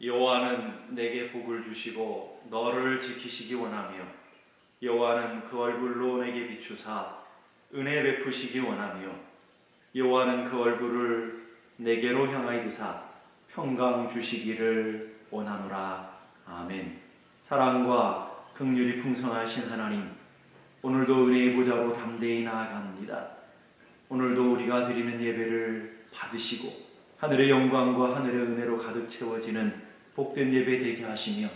여호와는 내게 복을 주시고 너를 지키시기 원하며 여호와는 그 얼굴로 내게 비추사 은혜 베푸시기 원하며 여호와는 그 얼굴을 내게로 향하이드사 평강 주시기를 원하노라. 아멘. 사랑과 긍휼이 풍성하신 하나님, 오늘도 은혜의 보좌로 담대히 나아갑니다. 오늘도 우리가 드리는 예배를 받으시고 하늘의 영광과 하늘의 은혜로 가득 채워지는 복된 예배 되게 하시며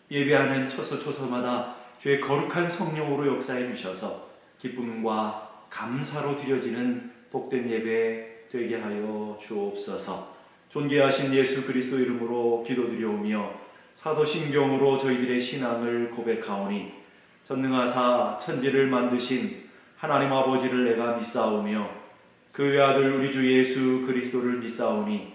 예배하는 초소초소마다 주의 거룩한 성령으로 역사해 주셔서 기쁨과 감사로 드려지는 복된 예배 되게 하여 주옵소서. 존귀하신 예수 그리스도 이름으로 기도드리오며 사도신경으로 저희들의 신앙을 고백하오니 전능하사 천지를 만드신 하나님 아버지를 내가 믿사오며 그 외아들 우리 주 예수 그리스도를 믿사오니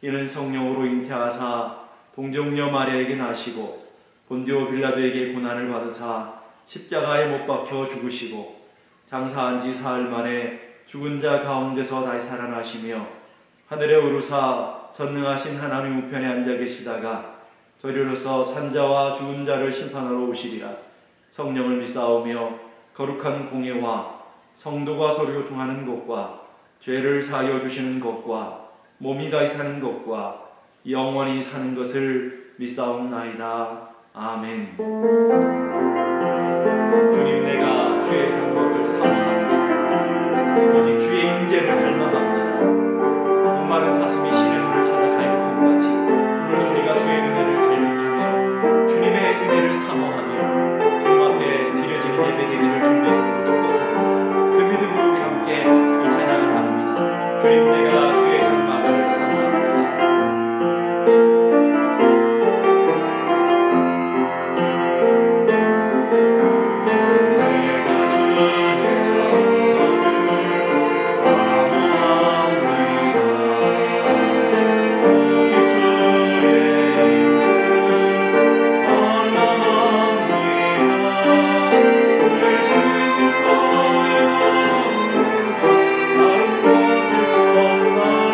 이는 성령으로 잉태하사 동정녀 마리아에게 나시고 본디오 빌라도에게 고난을 받으사 십자가에 못 박혀 죽으시고 장사한 지 사흘 만에 죽은 자 가운데서 다시 살아나시며 하늘에 오르사 전능하신 하나님 우편에 앉아 계시다가 저리로서 산자와 죽은 자를 심판하러 오시리라. 성령을 믿사오며 거룩한 공예와 성도가 서로 교통하는 것과 죄를 사하여 주시는 것과 몸이 다시 사는 것과 영원히 사는 것을 믿사옵나이다. 아멘. 주님, 내가 주의 행복을 사모합니다. 오직 주의 임재를 갈망합니다. 목마른 사슴이 신의 물을 찾아 갈급한 것 같이 오늘 우리가 주의 은혜를 갈급하며 주님의 은혜를 사모하며 주님 앞에 드려지는 예배 되기를 준비하고 축복합니다. 그 믿음으로 우리 함께 이 찬양을 합니다. 주님, 내가 주의 장막을 사모합니다. 나를 곳에 전하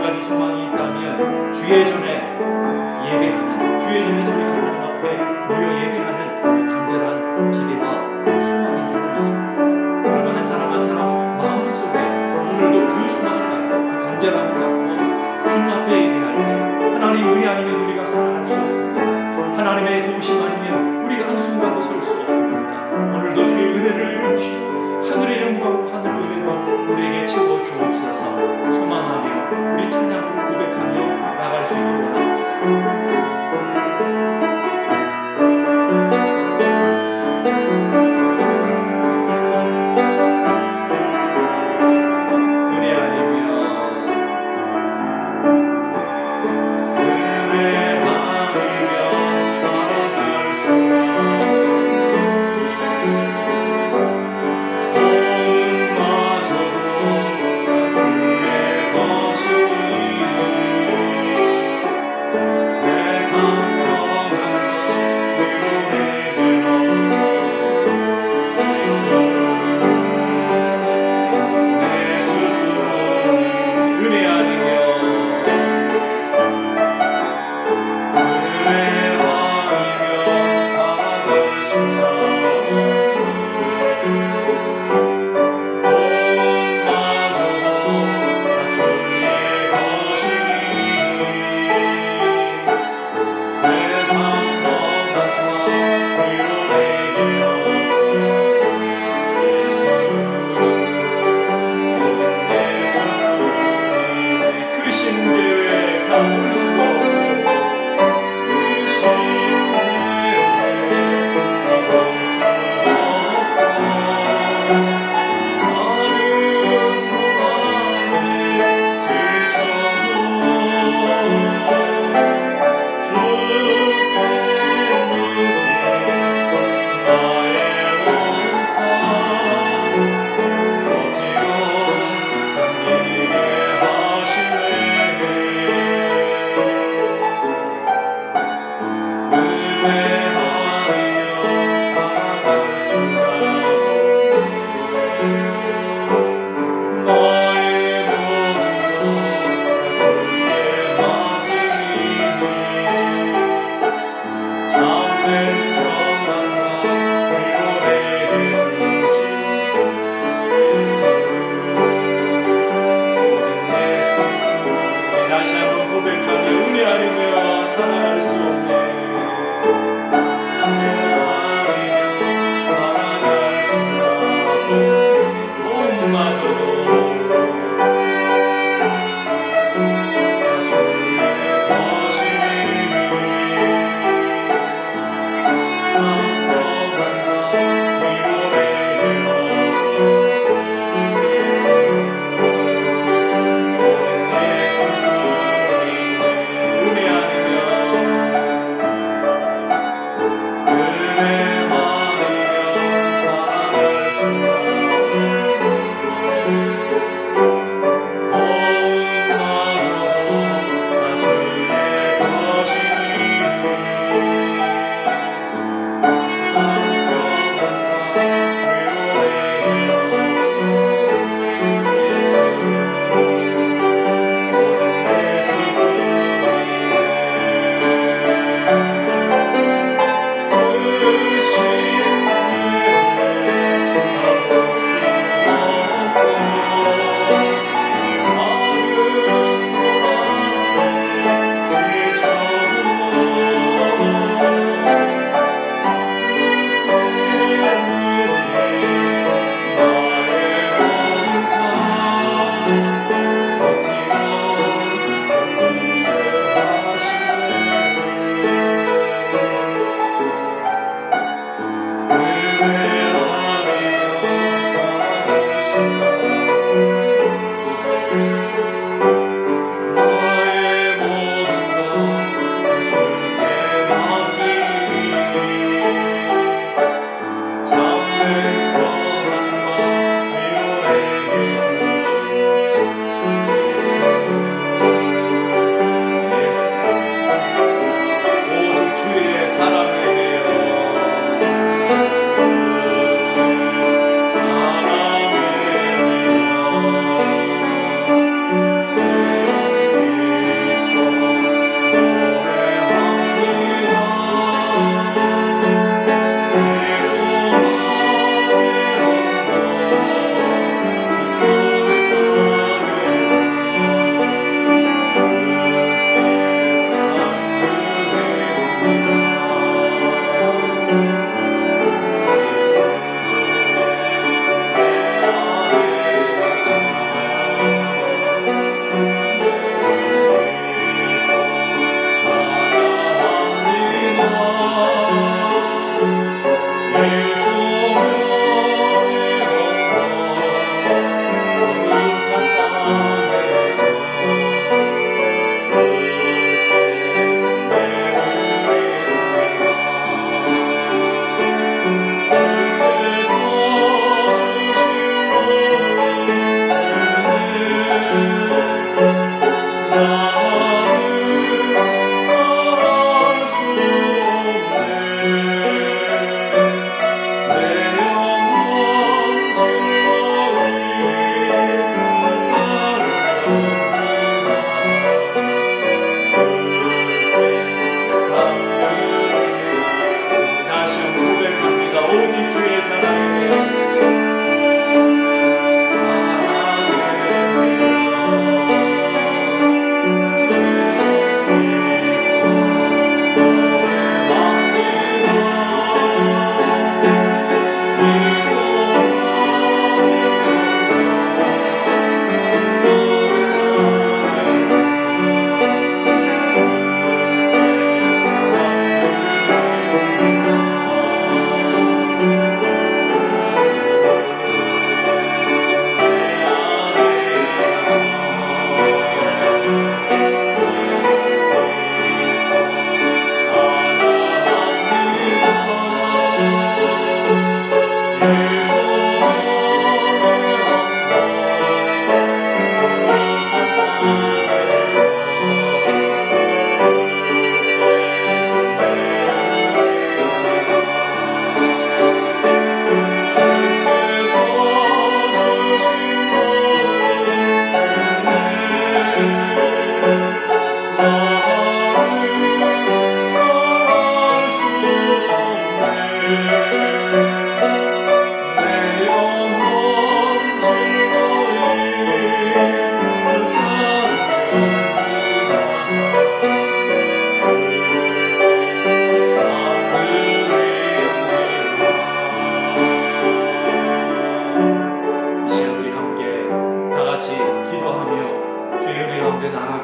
한 가지 소망이 있다면 주의 전에 예배하는, 주의 전에 우리 하나님 앞에 모여 예배하는 그 간절한 기대와 소망인 줄 믿습니다. 여러분 한 사람 한 사람 마음속에 오늘도 그 소망을 갖고 그 간절함을 갖고 주님 앞에 예배할 때 하나님 은혜 아니면 우리가 살아갈 수 없습니다. 하나님의 도우심 아니면 우리가 한순간도 설 수 없습니다. 오늘도 주의 은혜를 주시고 하늘의 영광 하늘 은혜로 우리에게 채워 주옵소서. 소망하며 우리 찬양으로 고백하며 나갈 수 있기 원합니다.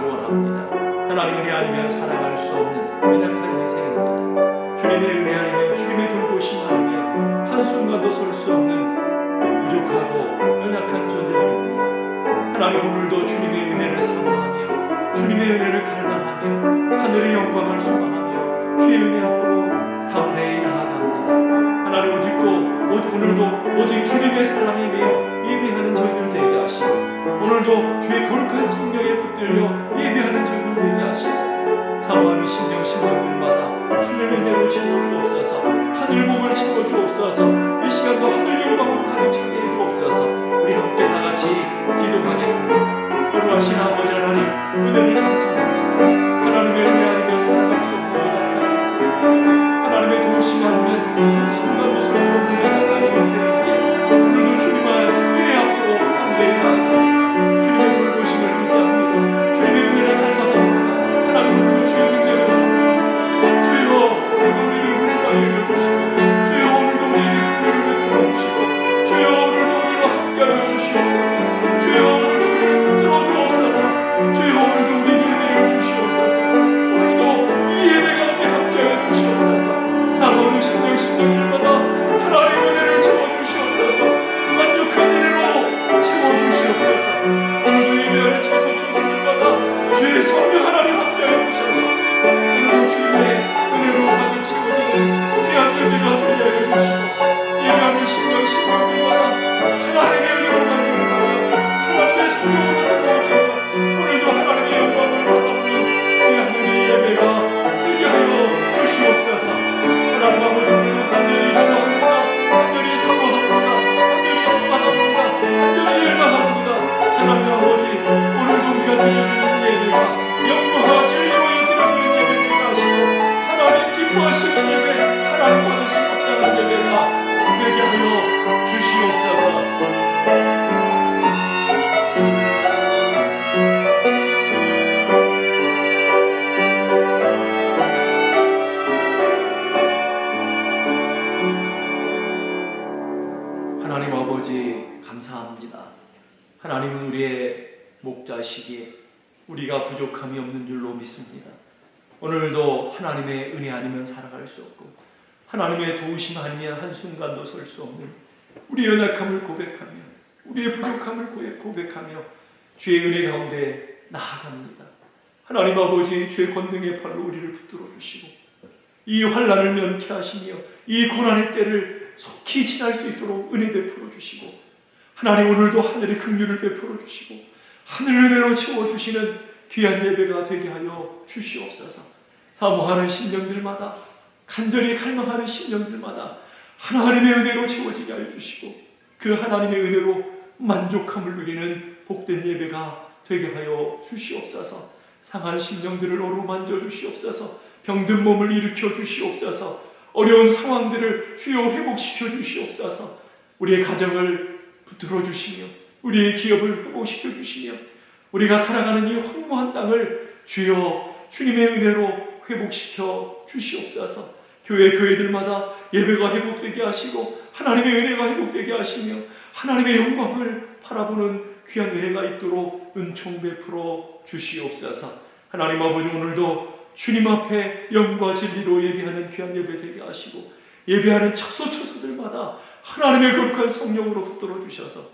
원합니다. 하나님 은혜 아니면 살아갈 수 없는 연약한 인생입니다. 주님의 은혜 아니면 주님의 돌보심 아니면 한순간도 설 수 없는 부족하고 연약한 존재입니다. 하나님 오늘도 주님의 은혜를 사모하며 주님의 은혜를 갈망하며 하늘의 영광을 소망하며 주의 은혜 앞으로 담대히 나아갑니다. 하나님 오늘도 오직 주님의 사람이며 예배하는 저희들 되게 하시고 오늘도 주의 거룩한 성령에 붙들려 예배하는 저희들 되게 하시고 사모하는 심령들마다 하늘 은혜로 채워주옵소서. 하늘 복을 채워주옵소서. 이 시간도 하늘 영광으로 가득 차게 해주옵소서. 우리 함께 다같이 기도하겠습니다. 거룩하신 아버지 하나님 은혜를 감사합니다. 하나님의 은혜 아니면 살아갈 수 없는 연약한 인생입니다. 하나님의 도우심 아니면 한순간도 설 수 없는 연약한 인생입니다. 오늘도 주님의 은혜 앞으로 담대히 나아갑니다. 주님의 돌보심을 의지합니다. 주님의 은혜를 갈망합니다. 하나님 오늘도 주의 능력을 사모합니다. 주여 오늘도 우리를 불쌍히 여겨주시고 주여 오늘도 우리에게 긍휼을 베풀어 주시고 주여 오늘도 우리와 함께하여 주시옵소서. 주여 오늘도 우리를 붙들어 주옵소서. 주여 오늘도 우리에게 은혜를 주시옵소서. 오늘도 이 예배 가운데 함께하여 주시옵소서. 사모하는 심령들마다 하나님의 은혜를 채워주시옵소서. 만족한 은혜로 채워주시옵소서. 오늘도 예배하는 초소초생들마다 주의 성령 하나님 함께하여 주셔서 오늘도 주님의 은혜로 가득 채워지는 귀한 예배가 되게 하여 주시고 예배하는 심령들마다 하나님의 은혜로 만들어주고 하나님의 성령으로 들어오시고 오늘도 하나님의 영광을 바라보는 귀한 은혜의 예배가 되게 하여 주시옵소서. 하나님 아버지 오늘도 간절히 기도합니다. 간절히 사모합니다. 간절히 소망합니다. 간절히 열망합니다. 하나님 아버지 오늘도 우리가 드려지는 예배가 영광과 진리로 드려지는 예배 되게 하시고 하나님 기뻐하시는 예배 하나님 받으신 합당한 예배가 되게 하여 주시옵소서. 하나님 아버지 감사합니다. 하나님은 우리의 목자시기에 우리가 부족함이 없는 줄로 믿습니다. 오늘도 하나님의 은혜 아니면 살아갈 수 없고 하나님의 도우심 아니면 한순간도 설 수 없는 우리의 연약함을 고백하며 우리의 부족함을 고백하며 주의 은혜 가운데 나아갑니다. 하나님 아버지 주의 권능의 팔로 우리를 붙들어 주시고 이 환난을 면케하시며 이 고난의 때를 속히 지날 수 있도록 은혜 베풀어 주시고 하나님 오늘도 하늘의 긍휼을 베풀어 주시고 하늘 은혜로 채워주시는 귀한 예배가 되게 하여 주시옵소서. 사모하는 심령들마다 간절히 갈망하는 심령들마다 하나님의 은혜로 채워지게 하여 주시고 그 하나님의 은혜로 만족함을 누리는 복된 예배가 되게 하여 주시옵소서. 상한 심령들을 어루만져 주시옵소서. 병든 몸을 일으켜 주시옵소서. 어려운 상황들을 주여 회복시켜 주시옵소서. 우리의 가정을 붙들어 주시며 우리의 기업을 회복시켜 주시며 우리가 살아가는 이 황무한 땅을 주여 주님의 은혜로 회복시켜 주시옵소서. 교회들마다 예배가 회복되게 하시고 하나님의 은혜가 회복되게 하시며 하나님의 영광을 바라보는 귀한 은혜가 있도록 은총 베풀어 주시옵소서. 하나님 아버지 오늘도 주님 앞에 영과 진리로 예배하는 귀한 예배 되게 하시고 예배하는 처소들마다 하나님의 거룩한 성령으로 붙들어 주셔서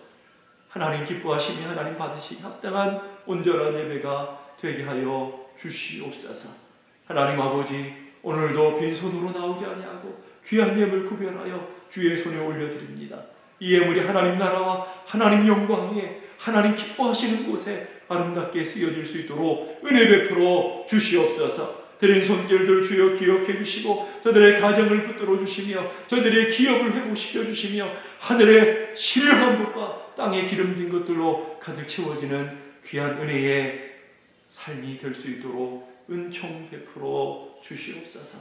하나님 기뻐하시며 하나님 받으시기 합당한 온전한 예배가 되게 하여 주시옵소서. 하나님 아버지 오늘도 빈손으로 나오지 아니하고 귀한 예물 구별하여 주의 손에 올려드립니다. 이 예물이 하나님 나라와 하나님 영광에 하나님 기뻐하시는 곳에 아름답게 쓰여질 수 있도록 은혜 베풀어 주시옵소서. 드린 손길들 주여 기억해 주시고 저들의 가정을 붙들어 주시며 저들의 기업을 회복시켜 주시며 하늘의 신령한 것과 땅에 기름진 것들로 가득 채워지는 귀한 은혜의 삶이 될 수 있도록 은총 베풀어 주시옵소서.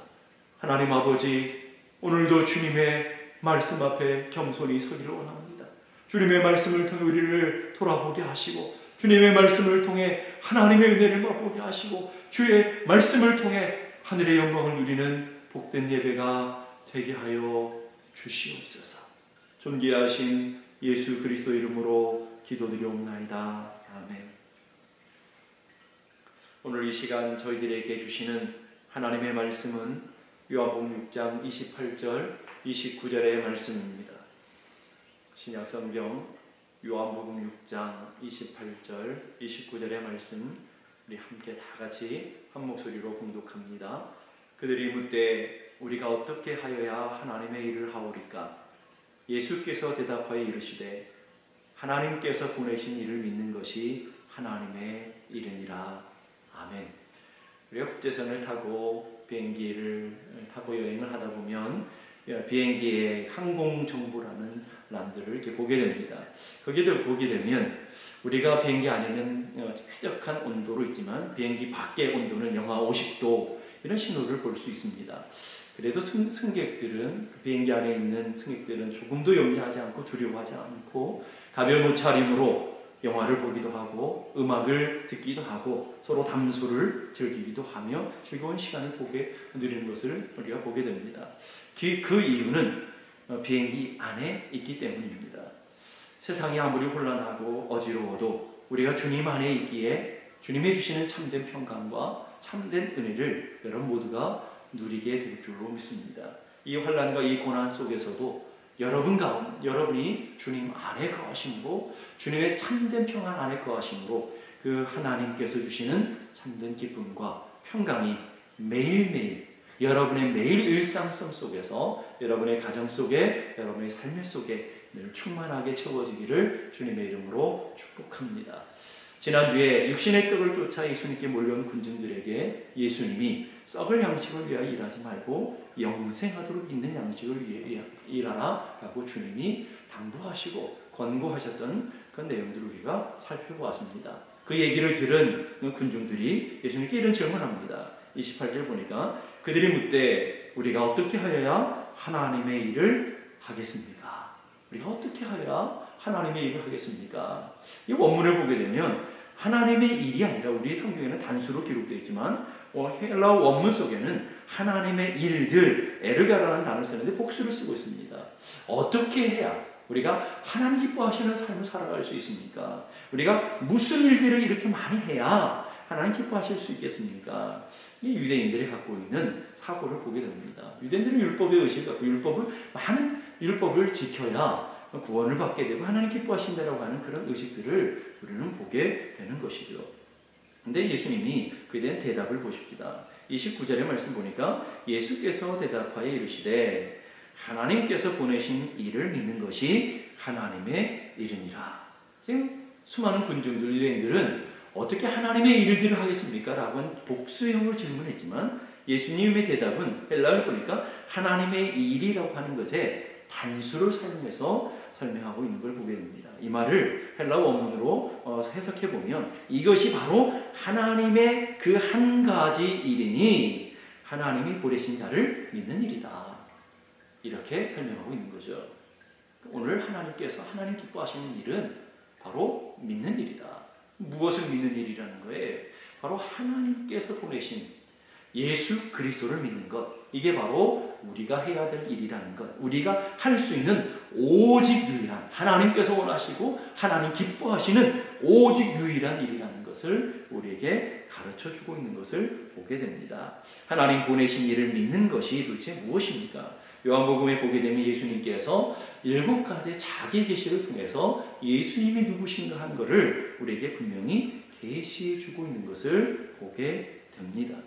하나님 아버지 오늘도 주님의 말씀 앞에 겸손히 서기를 원합니다. 주님의 말씀을 통해 우리를 돌아보게 하시고 주님의 말씀을 통해 하나님의 은혜를 맛보게 하시고 주의 말씀을 통해 하늘의 영광을 누리는 복된 예배가 되게 하여 주시옵소서. 존귀하신 예수 그리스도 이름으로 기도드리옵나이다. 아멘. 오늘 이 시간 저희들에게 주시는 하나님의 말씀은 요한복음 6장 28절, 29절의 말씀입니다. 신약성경 요한복음 6장 28절, 29절의 말씀 우리 함께 다 같이 한 목소리로 봉독합니다. 그들이 묻되 우리가 어떻게 하여야 하나님의 일을 하오리까? 예수께서 대답하여 이르시되 하나님께서 보내신 이를 믿는 것이 하나님의 일이니라. 아멘. 우리가 국제선을 타고 비행기를 타고 여행을 하다 보면 비행기의 항공정보라는欄들을 이렇게 보게 됩니다. 거기를 보게 되면 우리가 비행기 안에는 쾌적한 온도로 있지만 비행기 밖의 온도는 영하 50도 이런 신호를 볼 수 있습니다. 그래도 승객들은 비행기 안에 있는 승객들은 조금도 염려하지 않고 두려워하지 않고 가벼운 옷차림으로 영화를 보기도 하고 음악을 듣기도 하고 서로 담소를 즐기기도 하며 즐거운 시간을 누리는 것을 우리가 보게 됩니다. 그 이유는 비행기 안에 있기 때문입니다. 세상이 아무리 혼란하고 어지러워도 우리가 주님 안에 있기에 주님이 주시는 참된 평강과 참된 은혜를 여러분 모두가 누리게 될 줄로 믿습니다. 이 환난과 이 고난 속에서도 여러분이 주님 안에 거하심으로 주님의 참된 평안 안에 거하심으로 그 하나님께서 주시는 참된 기쁨과 평강이 매일매일 여러분의 매일 일상성 속에서 여러분의 가정 속에 여러분의 삶의 속에 늘 충만하게 채워지기를 주님의 이름으로 축복합니다. 지난주에 육신의 떡을 쫓아 예수님께 몰려온 군중들에게 예수님이 썩을 양식을 위하여 일하지 말고 영생하도록 있는 양식을 위해 일하라 라고 주님이 당부하시고 권고하셨던 그 내용들을 우리가 살펴보았습니다. 그 얘기를 들은 군중들이 예수님께 이런 질문합니다. 28절 보니까 그들이 묻되 우리가 어떻게 하여야 하나님의 일을 하겠습니까? 우리가 어떻게 하여야 하나님의 일을 하겠습니까? 이 원문을 보게 되면 하나님의 일이 아니라 우리 성경에는 단수로 기록되어 있지만 헬라어 원문 속에는 하나님의 일들, 에르가라는 단어를 쓰는데 복수를 쓰고 있습니다. 어떻게 해야 우리가 하나님 기뻐하시는 삶을 살아갈 수 있습니까? 우리가 무슨 일들을 이렇게 많이 해야 하나님 기뻐하실 수 있겠습니까? 이 유대인들이 갖고 있는 사고를 보게 됩니다. 유대인들은 율법의 의식을 갖고 많은 율법을 지켜야 구원을 받게 되고 하나님 기뻐하신다라고 하는 그런 의식들을 우리는 보게 되는 것이죠. 근데 예수님이 그에 대한 대답을 보십니다. 29절의 말씀 보니까 예수께서 대답하여 이르시되 하나님께서 보내신 이를 믿는 것이 하나님의 일이니라. 지금 수많은 군중들, 유대인들은 어떻게 하나님의 일들을 하겠습니까? 라고 한 복수형으로 질문했지만 예수님의 대답은 헬라어를 보니까 하나님의 일이라고 하는 것에 단수를 사용해서 설명하고 있는 걸 보게 됩니다. 이 말을 헬라어 원문으로 해석해 보면 이것이 바로 하나님의 그 한 가지 일이니 하나님이 보내신 자를 믿는 일이다. 이렇게 설명하고 있는 거죠. 오늘 하나님 기뻐하시는 일은 바로 믿는 일이다. 무엇을 믿는 일이라는 거예요? 바로 하나님께서 보내신 예수 그리스도를 믿는 것. 이게 바로 우리가 해야 될 일이라는 것. 우리가 할 수 있는 오직 유일한 하나님께서 원하시고 하나님 기뻐하시는 오직 유일한 일이라는 것을 우리에게 가르쳐주고 있는 것을 보게 됩니다. 하나님 보내신 일을 믿는 것이 도대체 무엇입니까? 요한복음에 보게 되면 예수님께서 7가지 자기 계시를 통해서 예수님이 누구신가 하는 것을 우리에게 분명히 계시해 주고 있는 것을 보게 됩니다.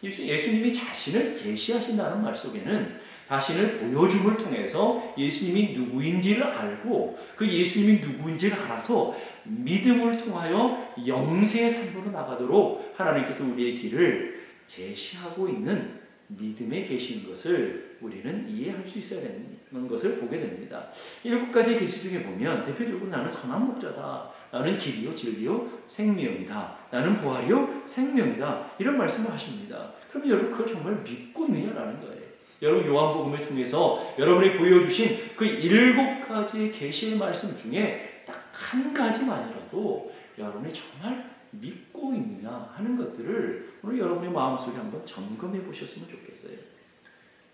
예수님이 자신을 계시하신다는 말 속에는 자신을 보여줌을 통해서 예수님이 누구인지를 알고 그 예수님이 누구인지를 알아서 믿음을 통하여 영생의 삶으로 나가도록 하나님께서 우리의 길을 제시하고 있는 믿음에 계신 것을 우리는 이해할 수 있어야 되는 것을 보게 됩니다. 7가지 계시 중에 보면 대표적으로 나는 선한 목자다. 나는 길이요 진리요 생명이다. 나는 부활이요 생명이다. 이런 말씀을 하십니다. 그럼 여러분 그걸 정말 믿고 있느냐라는 거예요. 여러분 요한복음을 통해서 여러분이 보여주신 그 7가지의 계시의 말씀 중에 딱 한 가지만이라도 여러분이 정말 믿고 있느냐 하는 것들을 오늘 여러분의 마음속에 한번 점검해 보셨으면 좋겠어요.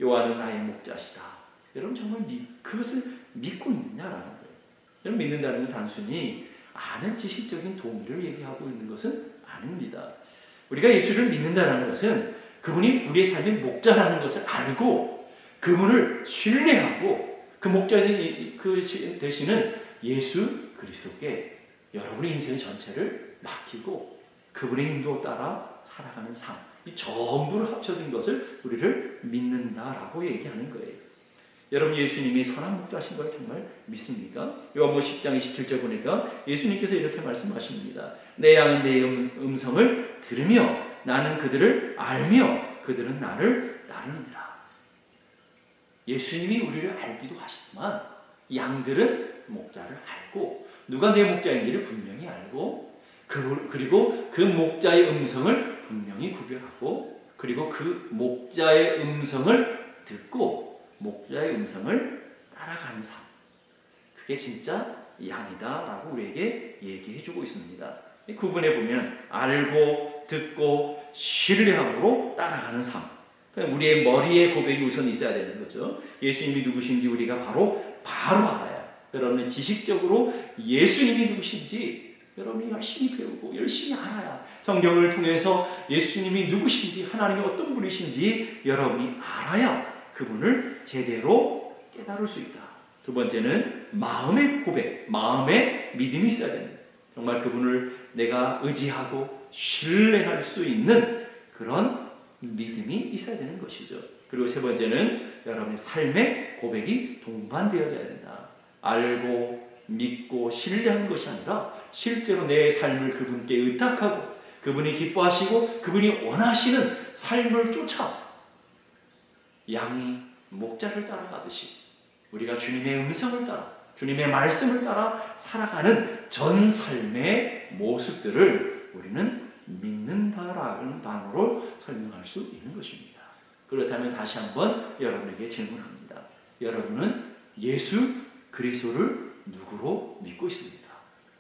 요한은 나의 목자시다. 여러분 정말 그것을 믿고 있느냐라는 거예요. 여러분 믿는다는 건 단순히 아는 지식적인 동의를 얘기하고 있는 것은 아닙니다. 우리가 예수를 믿는다는 것은 그분이 우리의 삶의 목자라는 것을 알고 그분을 신뢰하고 그 목자인 그 되시는 예수 그리스도께 여러분의 인생 전체를 맡기고 그분의 인도 따라 살아가는 삶, 이 전부를 합쳐진 것을 우리를 믿는다라고 얘기하는 거예요. 여러분 예수님이 선한 목자신 걸 정말 믿습니까? 요한복음 10장 27절 보니까 예수님께서 이렇게 말씀하십니다. 내 양은 내 음성을 들으며 나는 그들을 알며 그들은 나를 따르느니라. 예수님이 우리를 알기도 하시지만 양들은 목자를 알고 누가 내 목자인지를 분명히 알고 그리고 그 목자의 음성을 분명히 구별하고 그리고 그 목자의 음성을 듣고 목자의 음성을 따라가는 삶, 그게 진짜 양이다라고 우리에게 얘기해주고 있습니다. 구분해 보면 알고 듣고 신뢰함으로 따라가는 삶, 우리의 머리에 고백이 우선 있어야 되는 거죠. 예수님이 누구신지 우리가 바로 알아야, 여러분은 지식적으로 예수님이 누구신지 여러분이 열심히 배우고 열심히 알아야, 성경을 통해서 예수님이 누구신지 하나님이 어떤 분이신지 여러분이 알아야 그분을 제대로 깨달을 수 있다. 두 번째는 마음의 고백, 마음의 믿음이 있어야 됩니다. 정말 그분을 내가 의지하고 신뢰할 수 있는 그런 믿음이 있어야 되는 것이죠. 그리고 세 번째는 여러분의 삶의 고백이 동반되어져야 된다. 알고 믿고 신뢰하는 것이 아니라 실제로 내 삶을 그분께 의탁하고 그분이 기뻐하시고 그분이 원하시는 삶을 쫓아 양이 목자를 따라가듯이 우리가 주님의 음성을 따라 주님의 말씀을 따라 살아가는 전 삶의 모습들을 우리는 믿는다라는 단어로 설명할 수 있는 것입니다. 그렇다면 다시 한번 여러분에게 질문합니다. 여러분은 예수 그리스도를 누구로 믿고 있습니까?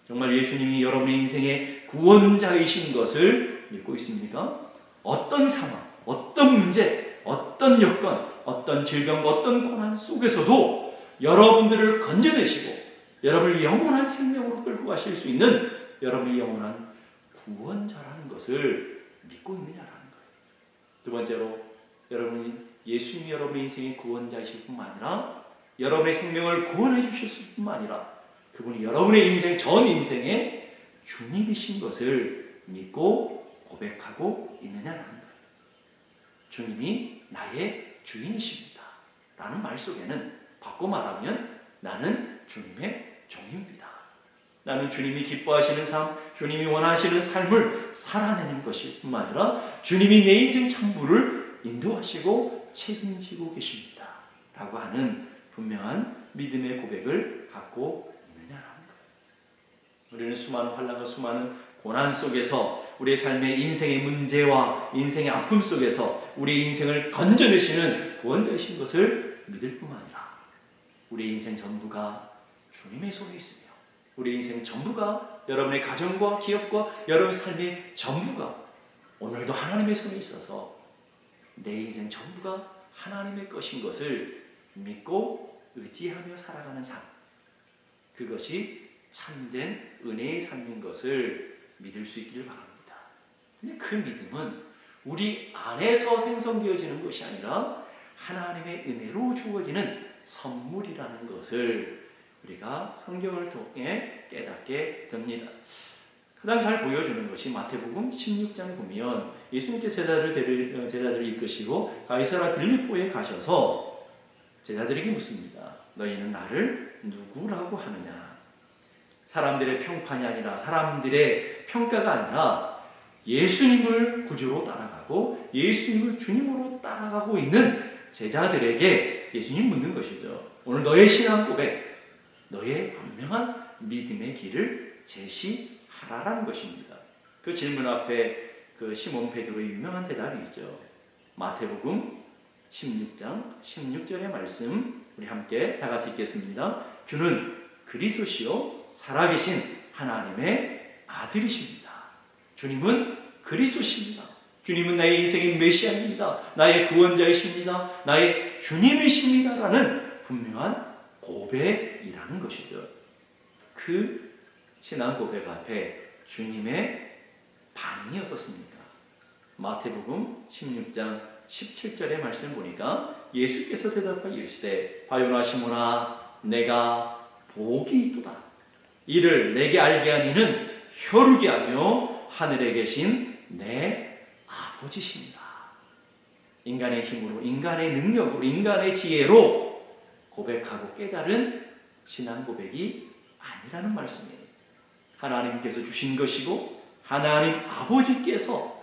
정말 예수님이 여러분의 인생의 구원자이신 것을 믿고 있습니까? 어떤 상황, 어떤 문제, 어떤 여건, 어떤 질병, 어떤 고난 속에서도 여러분들을 건져내시고 여러분을 영원한 생명으로 끌고 가실 수 있는 여러분의 영원한 구원자라는 것을 믿고 있느냐라는 거예요. 두 번째로 여러분이 예수님이 여러분의 인생의 구원자이실 뿐만 아니라 여러분의 생명을 구원해 주실 뿐만 아니라 그분이 여러분의 인생 전 인생의 주님이신 것을 믿고 고백하고 있느냐라는 거예요. 주님이 나의 주인이십니다 라는 말 속에는 바꿔 말하면 나는 주님의 종입니다. 나는 주님이 기뻐하시는 삶, 주님이 원하시는 삶을 살아내는 것일 뿐만 아니라 주님이 내 인생 전부를 인도하시고 책임지고 계십니다 라고 하는 분명한 믿음의 고백을 갖고 있느냐라는 거예요. 우리는 수많은 환난과 수많은 고난 속에서 우리의 삶의 인생의 문제와 인생의 아픔 속에서 우리의 인생을 건져내시는 구원자이신 것을 믿을 뿐만 아니라 우리의 인생 전부가 주님의 손에 있으며 우리의 인생 전부가 여러분의 가정과 기업과 여러분의 삶의 전부가 오늘도 하나님의 손에 있어서 내 인생 전부가 하나님의 것인 것을 믿고 의지하며 살아가는 삶, 그것이 참된 은혜의 삶인 것을 믿을 수 있기를 바랍니다. 근데 그 믿음은 우리 안에서 생성되어지는 것이 아니라 하나님의 은혜로 주어지는 선물이라는 것을 우리가 성경을 통해 깨닫게 됩니다. 가장 잘 보여주는 것이 마태복음 16장에 보면 예수님께서 제자들을 이끄시고 가이사라 빌립보에 가셔서 제자들에게 묻습니다. 너희는 나를 누구라고 하느냐? 사람들의 평판이 아니라 사람들의 평가가 아니라 예수님을 구주로 따라가고 예수님을 주님으로 따라가고 있는 제자들에게 예수님 묻는 것이죠. 오늘 너의 신앙 고백, 너의 분명한 믿음의 길을 제시하라는 것입니다. 그 질문 앞에 그 시몬 베드로의 유명한 대답이 있죠. 마태복음 16장 16절의 말씀 우리 함께 다 같이 읽겠습니다. 주는 그리스도시요 살아계신 하나님의 아들이십니다. 주님은 그리스도십니다. 주님은 나의 인생의 메시아입니다. 나의 구원자이십니다. 나의 주님이십니다. 라는 분명한 고백이라는 것이죠. 그 신앙 고백 앞에 주님의 반응이 어떻습니까? 마태복음 16장 17절의 말씀 보니까 예수께서 대답하여 이르시되 바요나 시몬아 내가 복이 있도다. 이를 내게 알게 한 이는 혈육이 아니요 하늘에 계신 내 아버지십니다. 인간의 힘으로, 인간의 능력으로, 인간의 지혜로 고백하고 깨달은 신앙 고백이 아니라는 말씀이에요. 하나님께서 주신 것이고 하나님 아버지께서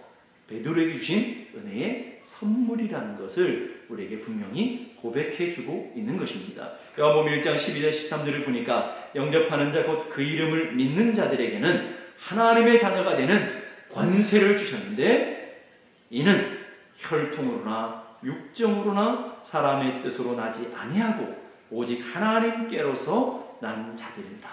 베드로에게 주신 은혜의 선물이라는 것을 우리에게 분명히 고백해주고 있는 것입니다. 요한복음 1장 12절 13절을 보니까 영접하는 자 곧 그 이름을 믿는 자들에게는 하나님의 자녀가 되는 권세를 주셨는데 이는 혈통으로나 육정으로나 사람의 뜻으로 나지 아니하고 오직 하나님께로서 난 자들이라.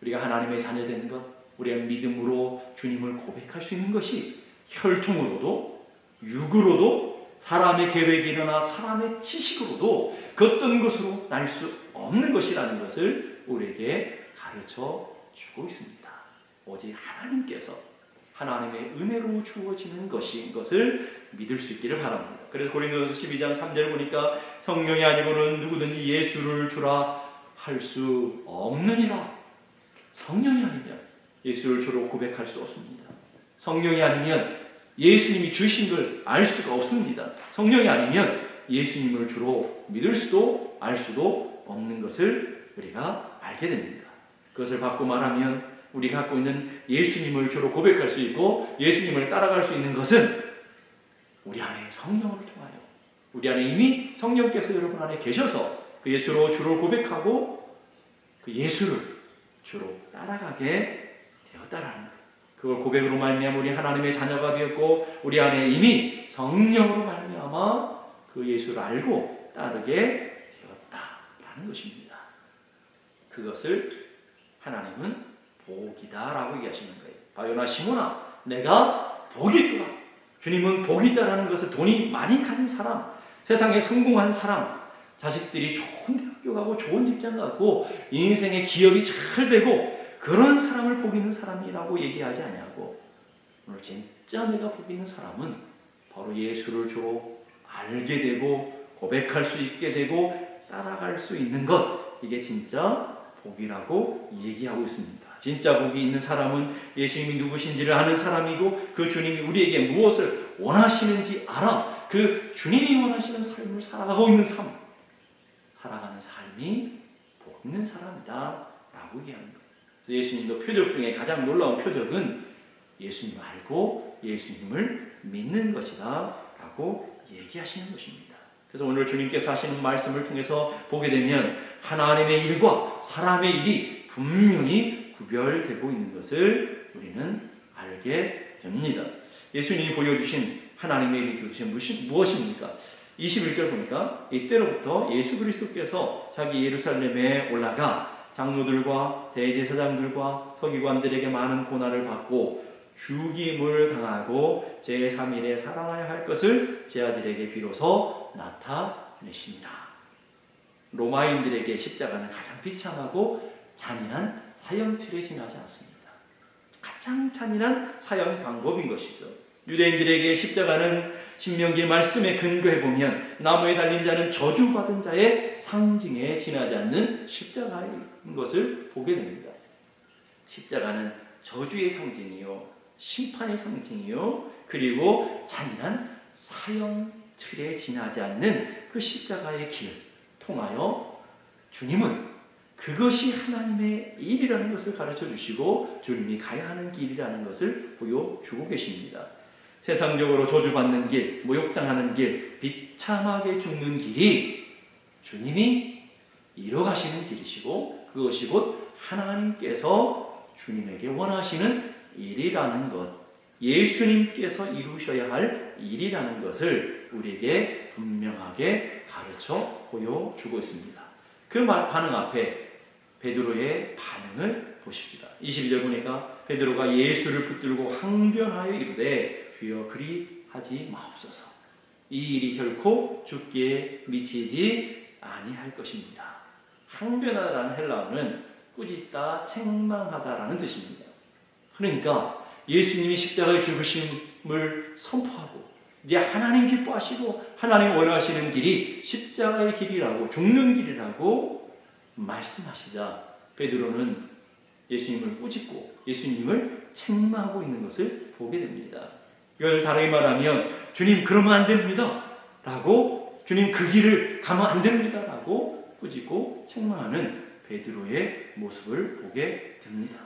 우리가 하나님의 자녀 되는 것, 우리가 믿음으로 주님을 고백할 수 있는 것이 혈통으로도 육으로도 사람의 계획이 일어나 사람의 지식으로도 그 어떤 것으로 날 수 없는 것이라는 것을 우리에게 가르쳐 주고 있습니다. 오직 하나님께서 하나님의 은혜로 주어지는 것을 믿을 수 있기를 바랍니다. 그래서 고린도전서 12장 3절 보니까 성령이 아니고는 누구든지 예수를 주라 할 수 없느니라. 성령이 아니면 예수를 주로 고백할 수 없습니다. 성령이 아니면 예수님이 주신 걸 알 수가 없습니다. 성령이 아니면 예수님을 주로 믿을 수도 알 수도 없는 것을 우리가 알게 됩니다. 그것을 바꿔 말하면 우리가 갖고 있는 예수님을 주로 고백할 수 있고 예수님을 따라갈 수 있는 것은 우리 안에 성령을 통하여 우리 안에 이미 성령께서 여러분 안에 계셔서 그 예수로 주로 고백하고 그 예수를 주로 따라가게 되었다라는 거예요. 그걸 고백으로 말미암아 우리 하나님의 자녀가 되었고 우리 안에 이미 성령으로 말미암아 그 예수를 알고 따르게 되었다라는 것입니다. 그것을 하나님은 복이다라고 얘기하시는 거예요. 바요나 시몬아 내가 복이 있구나. 주님은 복이 있다라는 것을 돈이 많이 가진 사람, 세상에 성공한 사람, 자식들이 좋은 대학교 가고 좋은 직장 가고 인생의 기업이 잘 되고 그런 사람을 복 있는 사람이라고 얘기하지 않냐고. 오늘 진짜 내가 복 있는 사람은 바로 예수를 주로 알게 되고 고백할 수 있게 되고 따라갈 수 있는 것, 이게 진짜 복이라고 얘기하고 있습니다. 진짜 복이 있는 사람은 예수님이 누구신지를 아는 사람이고 그 주님이 우리에게 무엇을 원하시는지 알아 그 주님이 원하시는 삶을 살아가고 있는 삶, 살아가는 삶이 복 있는 사람이다 라고 얘기하는 거예요. 예수님도 표적 중에 가장 놀라운 표적은 예수님 알고 예수님을 믿는 것이다 라고 얘기하시는 것입니다. 그래서 오늘 주님께서 하시는 말씀을 통해서 보게 되면 하나님의 일과 사람의 일이 분명히 구별되고 있는 것을 우리는 알게 됩니다. 예수님이 보여주신 하나님의 일이 도대체 무엇입니까? 21절 보니까 이때로부터 예수 그리스도께서 자기 예루살렘에 올라가 장로들과 대제사장들과 서기관들에게 많은 고난을 받고 죽임을 당하고 제3일에 살아나야 할 것을 제 아들에게 비로소 나타내시니라. 로마인들에게 십자가는 가장 비참하고 잔인한 사형틀에 지나지 않습니다. 가장 잔인한 사형 방법인 것이죠. 유대인들에게 십자가는 신명기 말씀에 근거해보면 나무에 달린 자는 저주받은 자의 상징에 지나지 않는 십자가인 것을 보게 됩니다. 십자가는 저주의 상징이요 심판의 상징이요 그리고 잔인한 사형틀에 지나지 않는 그 십자가의 길 통하여 주님은 그것이 하나님의 일이라는 것을 가르쳐 주시고 주님이 가야 하는 길이라는 것을 보여주고 계십니다. 세상적으로 저주받는 길, 모욕당하는 길, 비참하게 죽는 길이 주님이 이뤄가시는 길이시고 그것이 곧 하나님께서 주님에게 원하시는 일이라는 것, 예수님께서 이루셔야 할 일이라는 것을 우리에게 분명하게 가르쳐 보여주고 있습니다. 그 반응 앞에 베드로의 반응을 보십시다. 22절 보니까 베드로가 예수를 붙들고 항변하여 이르되 주여 그리 하지 마옵소서. 이 일이 결코 죽기에 미치지 아니할 것입니다. 항변하다라는 헬라어는 꾸짖다, 책망하다라는 뜻입니다. 그러니까 예수님이 십자가에 죽으신 예수님을 선포하고 이제 하나님 기뻐하시고 하나님 원하시는 길이 십자가의 길이라고 죽는 길이라고 말씀하시자 베드로는 예수님을 꾸짖고 예수님을 책망하고 있는 것을 보게 됩니다. 이걸 다르게 말하면 주님 그러면 안 됩니다 라고 주님 그 길을 가면 안 됩니다 라고 꾸짖고 책망하는 베드로의 모습을 보게 됩니다.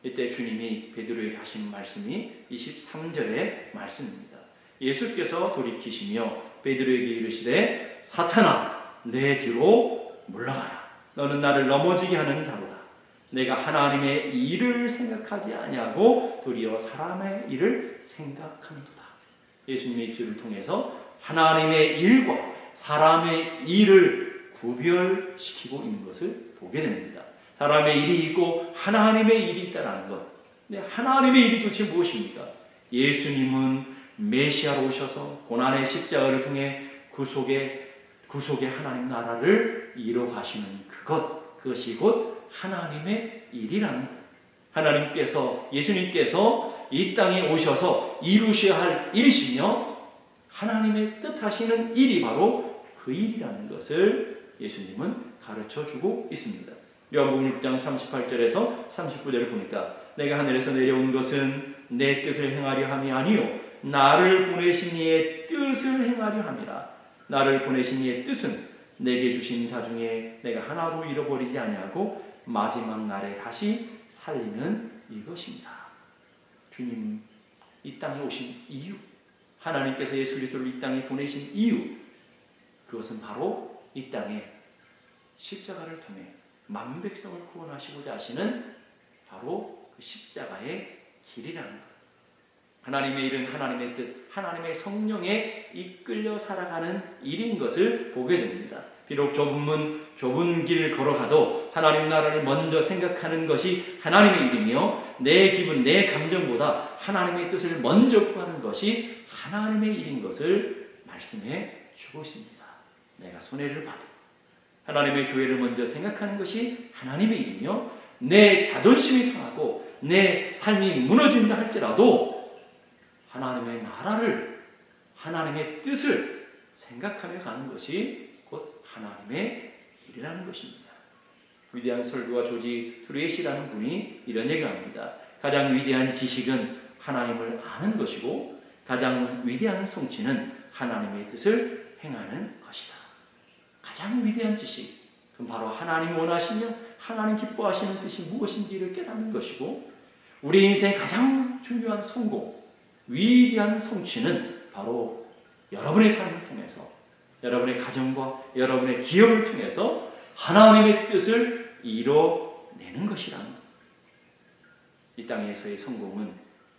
이때 주님이 베드로에게 하신 말씀이 23절의 말씀입니다. 예수께서 돌이키시며 베드로에게 이르시되 사탄아 내 뒤로 물러가라. 너는 나를 넘어지게 하는 자로다. 내가 하나님의 일을 생각하지 아니하고 도리어 사람의 일을 생각하는도다. 예수님의 입술을 통해서 하나님의 일과 사람의 일을 구별시키고 있는 것을 보게 됩니다. 사람의 일이 있고 하나님의 일이 있다는 것. 근데 하나님의 일이 도대체 무엇입니까? 예수님은 메시아로 오셔서 고난의 십자가를 통해 구속의 하나님 나라를 이뤄가시는 그것이 곧 하나님의 일이라는 것. 하나님께서 예수님께서 이 땅에 오셔서 이루셔야 할 일이시며 하나님의 뜻하시는 일이 바로 그 일이라는 것을 예수님은 가르쳐주고 있습니다. 요한복음 6장 38절에서 39절을 보니까 내가 하늘에서 내려온 것은 내 뜻을 행하려 함이 아니요 나를 보내신 이의 뜻을 행하려 함이라. 나를 보내신 이의 뜻은 내게 주신 자 중에 내가 하나도 잃어버리지 아니하고 마지막 날에 다시 살리는 이것입니다. 주님 이 땅에 오신 이유, 하나님께서 예수 그리스도를 이 땅에 보내신 이유, 그것은 바로 이 땅에 십자가를 통해 만 백성을 구원하시고자 하시는 바로 그 십자가의 길이라는 것. 하나님의 일은 하나님의 뜻, 하나님의 성령에 이끌려 살아가는 일인 것을 보게 됩니다. 비록 좁은 문, 좁은 길을 걸어가도 하나님 나라를 먼저 생각하는 것이 하나님의 일이며 내 기분, 내 감정보다 하나님의 뜻을 먼저 구하는 것이 하나님의 일인 것을 말씀해 주고 있습니다. 내가 손해를 받아 하나님의 교회를 먼저 생각하는 것이 하나님의 일이며 내 자존심이 상하고 내 삶이 무너진다 할지라도 하나님의 나라를, 하나님의 뜻을 생각하며 가는 것이 곧 하나님의 일이라는 것입니다. 위대한 설교가 조지 트루엣이라는 분이 이런 얘기를 합니다. 가장 위대한 지식은 하나님을 아는 것이고 가장 위대한 성취는 하나님의 뜻을 행하는 것이다. 가장 위대한 지식, 그럼 바로 하나님 원하시며 하나님 기뻐하시는 뜻이 무엇인지를 깨닫는 것이고 우리 인생의 가장 중요한 성공, 위대한 성취는 바로 여러분의 삶을 통해서 여러분의 가정과 여러분의 기업을 통해서 하나님의 뜻을 이뤄내는 것이라는 것. 이 땅에서의 성공은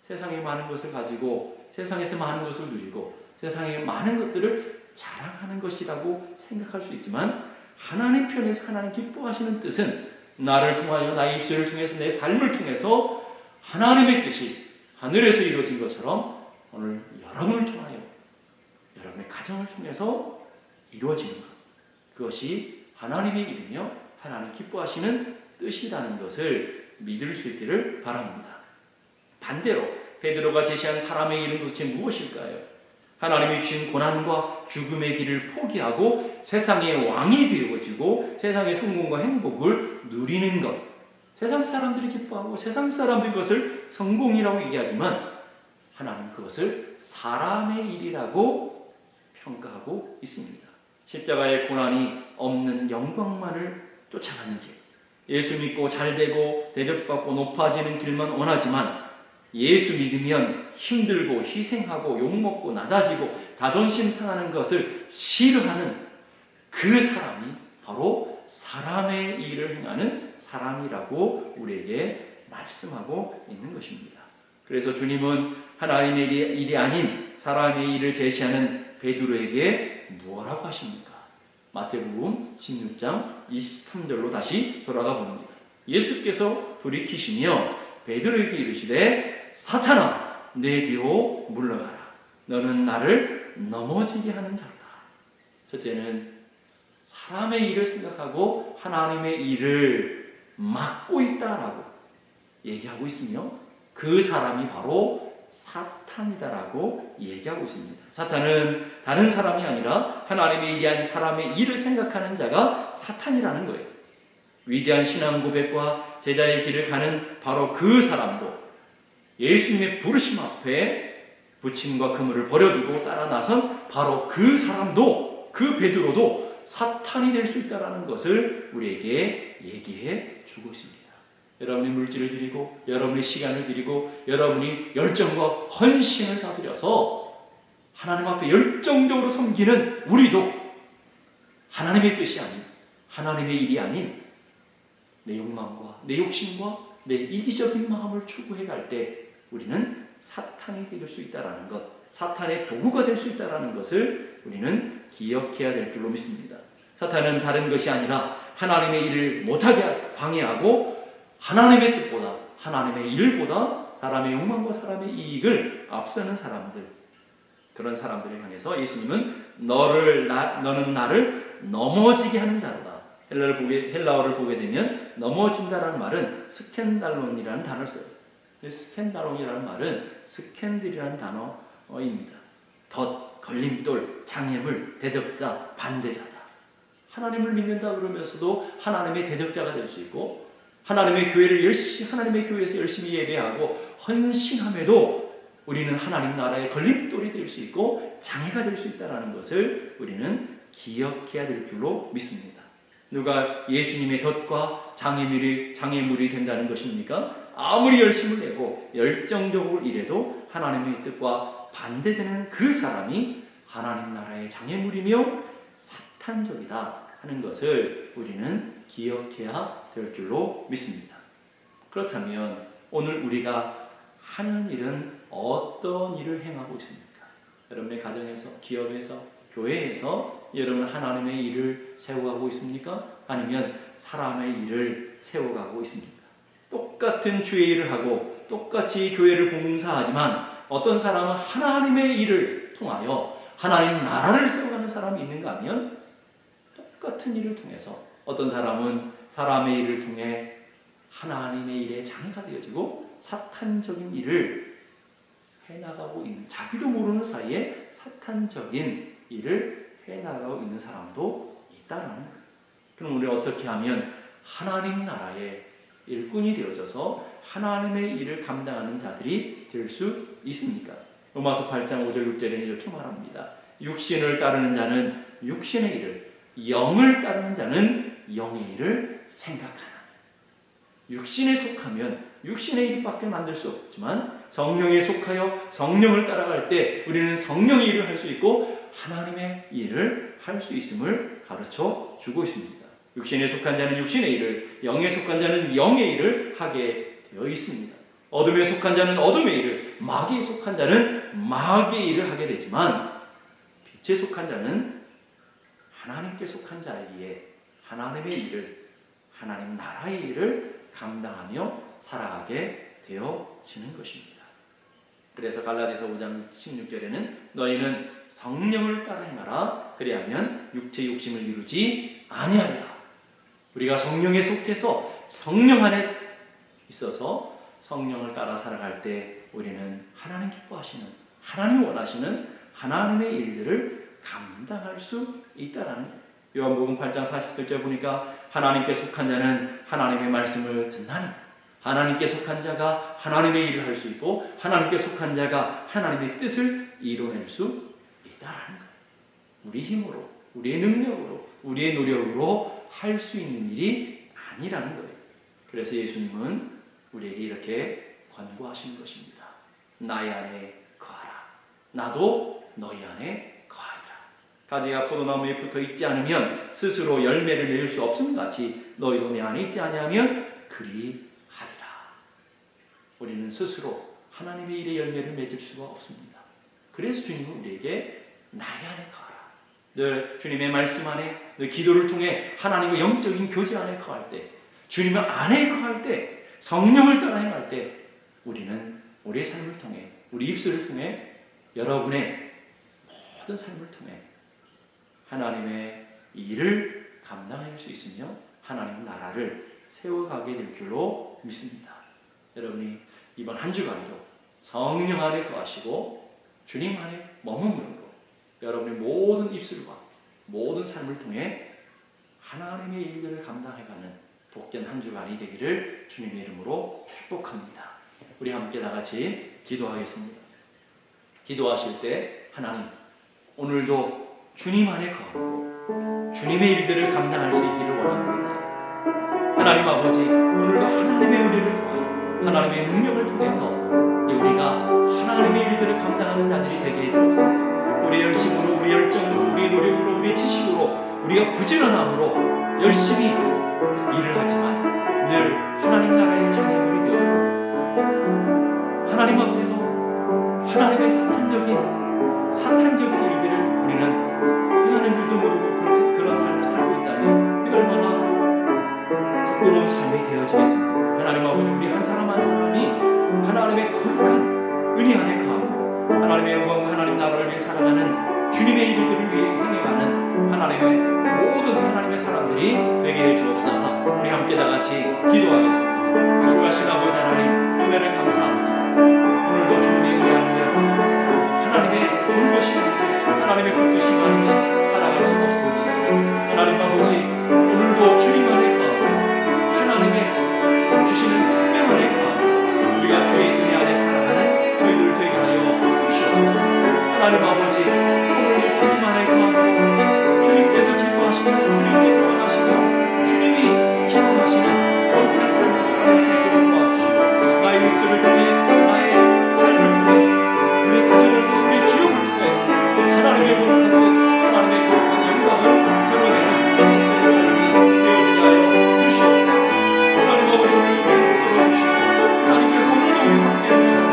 세상의 많은 것을 가지고 세상에서 많은 것을 누리고 세상의 많은 것들을 자랑하는 것이라고 생각할 수 있지만 하나님 편에서 하나님 기뻐하시는 뜻은 나를 통하여 나의 입술을 통해서 내 삶을 통해서 하나님의 뜻이 하늘에서 이루어진 것처럼 오늘 여러분을 통하여 여러분의 가정을 통해서 이루어지는 것, 그것이 하나님의 일이며 하나님 기뻐하시는 뜻이라는 것을 믿을 수 있기를 바랍니다. 반대로 베드로가 제시한 사람의 일은 도대체 무엇일까요? 하나님이 주신 고난과 죽음의 길을 포기하고 세상의 왕이 되어지고 세상의 성공과 행복을 누리는 것. 세상 사람들이 기뻐하고 세상 사람들이 그것을 성공이라고 얘기하지만 하나님 그것을 사람의 일이라고 평가하고 있습니다. 십자가의 고난이 없는 영광만을 쫓아가는 길, 예수 믿고 잘되고 대접받고 높아지는 길만 원하지만 예수 믿으면 힘들고 희생하고 욕먹고 낮아지고 자존심 상하는 것을 싫어하는 그 사람이 바로 사람의 일을 행하는 사람이라고 우리에게 말씀하고 있는 것입니다. 그래서 주님은 하나님의 일이 아닌 사람의 일을 제시하는 베드로에게 무엇라고 하십니까? 마태복음 16장 23절로 다시 돌아가 봅니다. 예수께서 돌이키시며 베드로에게 이르시되 사탄아 내 뒤로 물러가라. 너는 나를 넘어지게 하는 자로다. 첫째는 사람의 일을 생각하고 하나님의 일을 막고 있다라고 얘기하고 있으며 그 사람이 바로 사탄 사탄이다라고 얘기하고 있습니다. 사탄은 다른 사람이 아니라 하나님의 일이 아닌 사람의 일을 생각하는 자가 사탄이라는 거예요. 위대한 신앙 고백과 제자의 길을 가는 바로 그 사람도 예수님의 부르심 앞에 부침과 그물을 버려두고 따라 나선 바로 그 사람도, 그 베드로도 사탄이 될 수 있다는 것을 우리에게 얘기해 주고 있습니다. 여러분의 물질을 드리고 여러분의 시간을 드리고 여러분이 열정과 헌신을 다 드려서 하나님 앞에 열정적으로 섬기는 우리도 하나님의 뜻이 아닌, 하나님의 일이 아닌 내 욕망과 내 욕심과 내 이기적인 마음을 추구해 갈 때 우리는 사탄이 될 수 있다는 것, 사탄의 도구가 될 수 있다는 것을 우리는 기억해야 될 줄로 믿습니다. 사탄은 다른 것이 아니라 하나님의 일을 못하게 방해하고 하나님의 뜻보다, 하나님의 일보다 사람의 욕망과 사람의 이익을 앞서는 사람들, 그런 사람들을 향해서 예수님은 너는 나를 넘어지게 하는 자로다. 헬라어를 보게 되면 넘어진다라는 말은 스캔달론이라는 단어를 써요. 스캔달론이라는 말은 스캔들이라는 단어입니다. 덫, 걸림돌, 장애물, 대적자, 반대자다. 하나님을 믿는다 그러면서도 하나님의 대적자가 될 수 있고 하나님의 교회에서 열심히 예배하고 헌신함에도 우리는 하나님 나라의 걸림돌이 될 수 있고 장애가 될 수 있다는 것을 우리는 기억해야 될 줄로 믿습니다. 누가 예수님의 덫과 장애물이 된다는 것입니까? 아무리 열심을 내고 열정적으로 일해도 하나님의 뜻과 반대되는 그 사람이 하나님 나라의 장애물이며 사탄적이다 하는 것을 우리는 기억해야 될 줄로 믿습니다. 그렇다면 오늘 우리가 하는 일은 어떤 일을 행하고 있습니까? 여러분의 가정에서, 기업에서, 교회에서 여러분 하나님의 일을 세워가고 있습니까? 아니면 사람의 일을 세워가고 있습니까? 똑같은 주의 일을 하고 똑같이 교회를 봉사하지만 어떤 사람은 하나님의 일을 통하여 하나님 나라를 세워가는 사람이 있는가 하면 똑같은 일을 통해서 어떤 사람은 사람의 일을 통해 하나님의 일에 장애가 되어지고 사탄적인 일을 해나가고 있는, 자기도 모르는 사이에 사탄적인 일을 해나가고 있는 사람도 있다는 거예요. 그럼 우리는 어떻게 하면 하나님 나라의 일꾼이 되어져서 하나님의 일을 감당하는 자들이 될 수 있습니까? 로마서 8장 5절 6절에는 이렇게 말합니다. 육신을 따르는 자는 육신의 일을, 영을 따르는 자는 영의 일을 생각하나. 육신에 속하면 육신의 일밖에 만들 수 없지만 성령에 속하여 성령을 따라갈 때 우리는 성령의 일을 할 수 있고 하나님의 일을 할 수 있음을 가르쳐 주고 있습니다. 육신에 속한 자는 육신의 일을, 영에 속한 자는 영의 일을 하게 되어 있습니다. 어둠에 속한 자는 어둠의 일을, 마귀에 속한 자는 마귀의 일을 하게 되지만 빛에 속한 자는 하나님께 속한 자이기에 하나님의 일을, 하나님 나라의 일을 감당하며 살아가게 되어지는 것입니다. 그래서 갈라디아서 5장 16절에는 너희는 성령을 따라 행하라. 그리하면 육체의 욕심을 이루지 아니하리라. 우리가 성령에 속해서 성령 안에 있어서 성령을 따라 살아갈 때 우리는 하나님 기뻐하시는, 하나님 원하시는 하나님의 일들을 감당할 수 있다라는 거예요. 요한복음 8장 40절에 보니까 하나님께 속한 자는 하나님의 말씀을 듣나니 하나님께 속한 자가 하나님의 일을 할 수 있고 하나님께 속한 자가 하나님의 뜻을 이뤄낼 수 있다라는 거예요. 우리 힘으로, 우리의 능력으로, 우리의 노력으로 할 수 있는 일이 아니라는 거예요. 그래서 예수님은 우리에게 이렇게 권고하시는 것입니다. 나의 안에 거하라. 나도 너희 안에 거하리라. 가지가 포도나무에 붙어 있지 않으면 스스로 열매를 맺을 수 없음 같이 너희도 내 안에 있지 아니하면 그리하리라. 우리는 스스로 하나님의 일에 열매를 맺을 수가 없습니다. 그래서 주님은 우리에게 나의 안에 거하라. 늘 주님의 말씀 안에, 늘 기도를 통해 하나님과 영적인 교제 안에 거할 때, 주님의 안에 거할 때, 성령을 따라 행할 때 우리는 우리의 삶을 통해, 우리 입술을 통해, 여러분의 모든 삶을 통해 하나님의 일을 감당할 수 있으며 하나님 나라를 세워가게 될 줄로 믿습니다. 여러분이 이번 한 주간도 성령 안에 거하시고 주님 안에 머무므로 여러분의 모든 입술과 모든 삶을 통해 하나님의 일들을 감당해가는 복된 한 주간이 되기를 주님의 이름으로 축복합니다. 우리 함께 다 같이 기도하겠습니다. 기도하실 때 하나님, 오늘도 주님 안에 거하고 주님의 일들을 감당할 수 있기를 원합니다. 하나님 아버지, 오늘도 하나님의 은혜를 통하여 하나님의 능력을 통해서 우리가 하나님의 일들을 감당하는 자들이 되게 해주옵소서. 우리의 열심으로, 우리의 열정으로, 우리의 노력으로, 우리의 지식으로, 우리가 부지런함으로 열심히 일을 하지만 늘 하나님 나라의 장애물이 되어주고 하나님 앞에서 하나님의 사탄적인 일들을 우리는 행하는 줄도 모르고 그런 삶을 살고 있다면 이게 얼마나 부끄러운 삶이 되어지겠습니까? 하나님 아버지, 우리 한 사람 한 사람이 하나님의 거룩한 은혜 안에 거하고 하나님의 영광과 하나님 나라를 위해 살아가는 주님의 일들을 위해 행해가는 하나님의 사람들이 되게 해 주옵소서. 우리 함께 다 같이 기도하겠습니다. 거룩하신 아버지 하나님, 은혜를 감사합니다. 오늘도 주님의 은혜 아니면 하나님의 돌보심 아니면 하나님의 붙드심 아니면 살아갈 수 없습니다. 하나님 아버지, 오늘도 주님 안에 거하고 하나님의 주시는 생명 안에 거하고 우리가 주의 은혜 안에 살아가는 저희들 되게 하여 주시옵소서. 하나님 아버지, 오늘도 주님 안에 거하고 주님께서 기뻐하시고 주님께서 원하시고 주님이 기뻐하시는 거룩한 삶을 살아낼 수 있도록 도와주시고 나의 입술을 통해 나의 삶을 통해 우리 가정을 통해 우리 기업을 통해 하나님의 거룩한 뜻, 하나님의 거룩한 영광을 드러내는 그런 삶이 되어지게 하여 주시옵소서. 하나님 아버지, 우리를 이끌어주시고 하나님께서 오늘도 우리 함께 해주셔서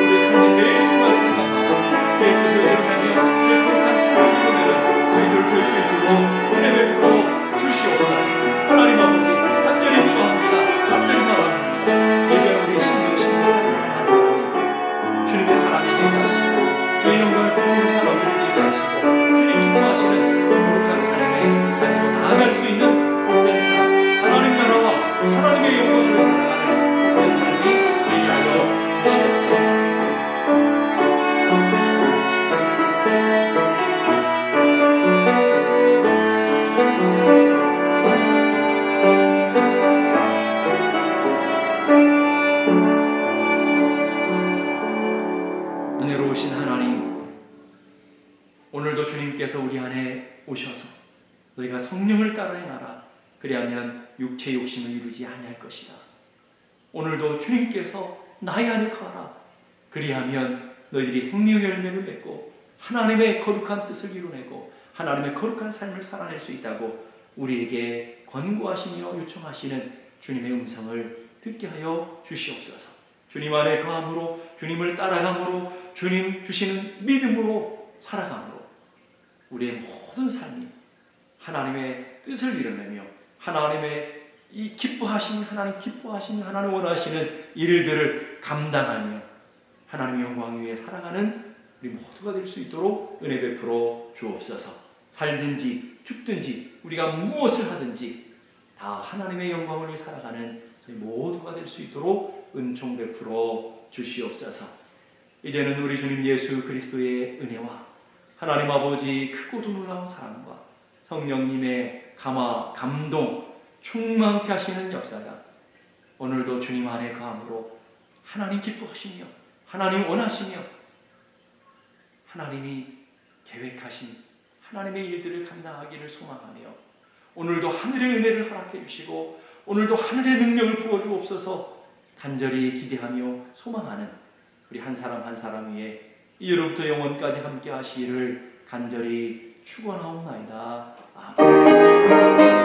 우리 삶의 매 순간순간 주의 뜻을 이루며 주의 거룩한 삶을 이루내는 저희들 될 수 있도록 은혜 베풀어 주시옵소서. 하나님 아버지, 간절히 기도합니다. 간절히 바랍니다. 예배한 우리 신령 한 사람 한 사람이 주님의 사랑이 되게 하시고 주의 영광을 꿈꾸는 사람들이 되게 하시고 주님 기뻐하시는 거룩한 삶의 자리로 나아갈 수 있는 복된 삶, 하나님 나라와 하나님의 영광을 살아가는 복된 삶이 되게 하여 주시옵소서. 은혜로우신 하나님, 오늘도 주님께서 우리 안에 오셔서 너희가 성령을 따라 행하라. 그리하면 육체 욕심을 이루지 아니할 것이다. 오늘도 주님께서 나의 안에 거하라. 그리하면 너희들이 생명의 열매를 맺고 하나님의 거룩한 뜻을 이루내고 하나님의 거룩한 삶을 살아낼 수 있다고 우리에게 권고하시며 요청하시는 주님의 음성을 듣게 하여 주시옵소서. 주님 안에 거함으로, 주님을 따라감으로, 주님 주시는 믿음으로 살아감으로 우리의 모든 삶이 하나님의 뜻을 이루내며 하나님의 이 기뻐하시니 하나님 원하시는 일들을 감당하며 하나님의 영광 위에 살아가는 우리 모두가 될 수 있도록 은혜 베풀어 주옵소서. 살든지 죽든지 우리가 무엇을 하든지 다 하나님의 영광을 위해 살아가는 저희 모두가 될 수 있도록 은총 베풀어 주시옵소서. 이제는 우리 주님 예수 그리스도의 은혜와 하나님 아버지 크고도 놀라운 사랑과 성령님의 감동 충만케 하시는 역사가 오늘도 주님 안에 거함으로 하나님 기뻐하시며 하나님 원하시며 하나님이 계획하신 하나님의 일들을 감당하기를 소망하며 오늘도 하늘의 은혜를 허락해 주시고 오늘도 하늘의 능력을 부어주옵소서 간절히 기대하며 소망하는 우리 한 사람 한 사람 위에 이제로부터 영원까지 함께 하시기를 간절히 축원하옵나이다. 아멘.